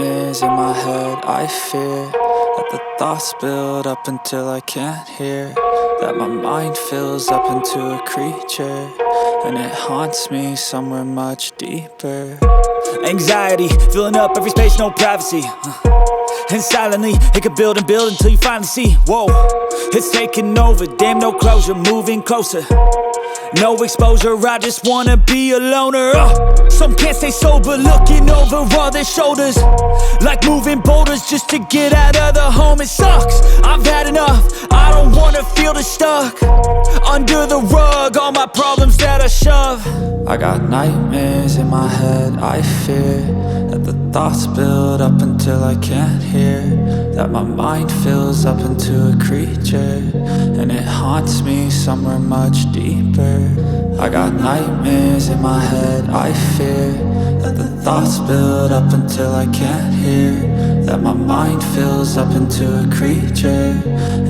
nightmares in my head. I fear that the thoughts build up until I can't hear, that my mind fills up into a creature, and it haunts me somewhere much deeper. Anxiety, filling up every space, no privacy. And silently, it could build and build until you finally see, whoa, it's taking over, damn no closure, moving closer. No exposure, I just wanna be a loner. Some can't stay sober, looking over all their shoulders, like moving boulders just to get out of the home. It sucks, I've had enough, I don't wanna feel the stuck under the rug, all my problems that I shove. I got nightmares in my head. I fear that the thoughts build up until I can't hear, that my mind fills up into a creature, and it haunts me somewhere much deeper. I got nightmares in my head. I fear that the thoughts build up until I can't hear, that my mind fills up into a creature,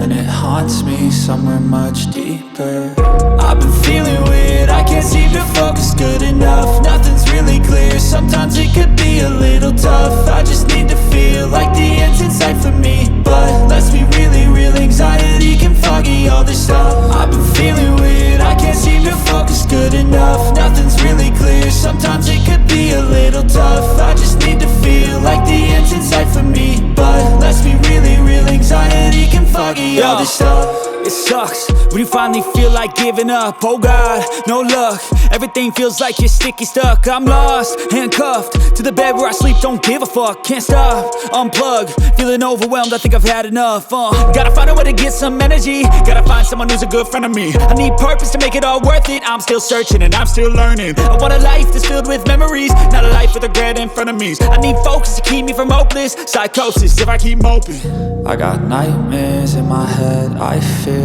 and it haunts me somewhere much deeper. I've been feeling weird, I can't seem to focus good enough. Nothing's really clear, sometimes it could be a little tough. I just need to feel like the end's in sight for me, but let's be really real, anxiety can foggy all this stuff. I've been feeling weird, I can't seem to focus good enough. Nothing's really clear, sometimes it could be a little tough. I just need to feel like the end's in sight for me, but let's be really real, anxiety can foggy all this stuff. It sucks when you finally feel like giving up. Oh God, no luck, everything feels like you're sticky stuck. I'm lost, handcuffed to the bed where I sleep, don't give a fuck. Can't stop, unplug, feeling overwhelmed, I think I've had enough. Gotta find a way to get some energy, gotta find someone who's a good friend of me. I need purpose to make it all worth it, I'm still searching and I'm still learning. I want a life that's filled with memories, not a life with regret and frenemies. I need focus to keep me from hopeless psychosis if I keep moping. I got nightmares in my head. I fear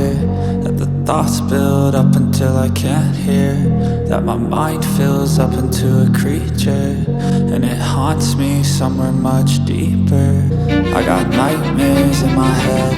that the thoughts build up until I can't hear, that my mind fills up into a creature, and it haunts me somewhere much deeper. I got nightmares in my head.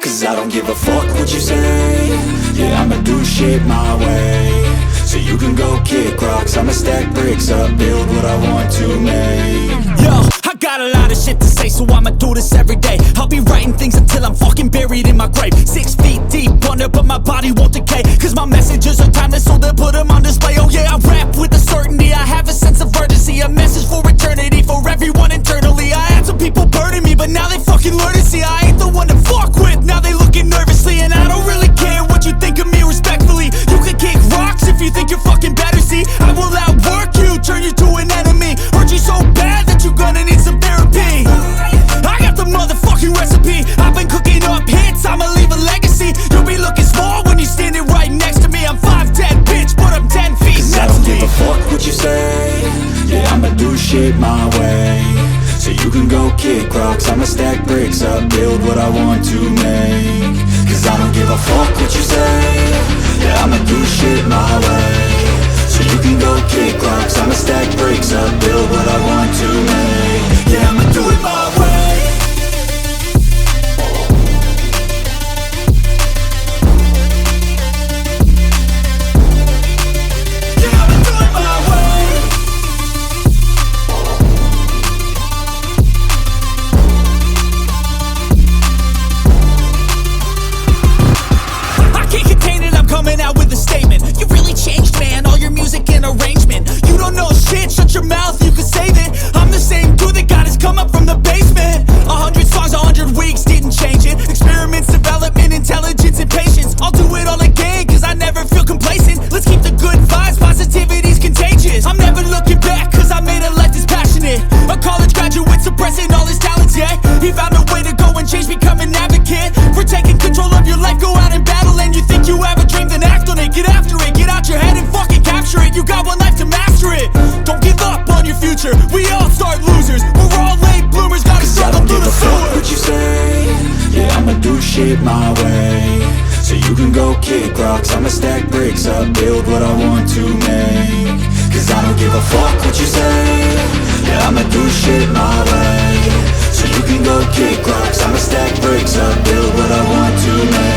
Cause I don't give a fuck what you say, yeah, I'ma do shit my way. So you can go kick rocks, I'ma stack bricks up, build what I want to make. Yo, I got a lot of shit to say, so I'ma do this every day. I'll be writing things until I'm fucking buried in my grave. 6 feet deep under, but my body won't decay, cause my messages are timeless, so they'll put them on display. Oh yeah, I rap with a certainty, I have a sense of urgency, a message for eternity, for everyone internally. I had some people burning me, but now they fucking learn to see I ain't the one to fuck with. Now they looking nervously, and I don't really care what you think of me respectfully. You can kick rocks if you think you're fucking better, see I will outwork you, turn you to an enemy, hurt you so bad that you're gonna need some therapy. I got the motherfucking recipe, I've been cooking up hits, I'ma leave a legacy. You'll be looking small when you're standing right next to me. I'm 5'10", bitch, but I'm 10 feet. Cause I don't give a fuck what you say, yeah, I'ma do shit my way. So you can go kick rocks, I'ma stack bricks up, build what I want to make. Cause I don't give a fuck what you say, yeah, I'ma do shit my way. So you can go kick rocks, I'ma stack bricks up, build what I want to make. Yeah, I'ma do it my way. Coming out with a statement, you really changed, man, all your music and arrangement. You don't know shit, shut your mouth, you can save it. I'm the same dude that got his come up from the basement. 100 songs, 100 weeks, didn't change it. Experiments, development, intelligence, and patience. I'll do it all again, cause I never feel complacent. Let's keep the good vibes, positivity's contagious. I'm never looking back, cause I made a life that's passionate. A college graduate suppressing all his talents, yeah. He found a way to go and change, become an advocate for taking control of your life, go out and battle. And you think you have a dream, then act on it, get after it, get out your head and fucking capture it. You got one life to master it, don't give up on your future. We all start losers, we're all late bloomers, gotta struggle through the sewer. What you say, yeah, I'ma do shit my way. So you can go kick rocks, I'ma stack bricks up, build what I want to make. Cause I don't give a fuck what you say, yeah, I'ma do shit my way. So you can go kick rocks, I'ma stack bricks up, build what I want to make.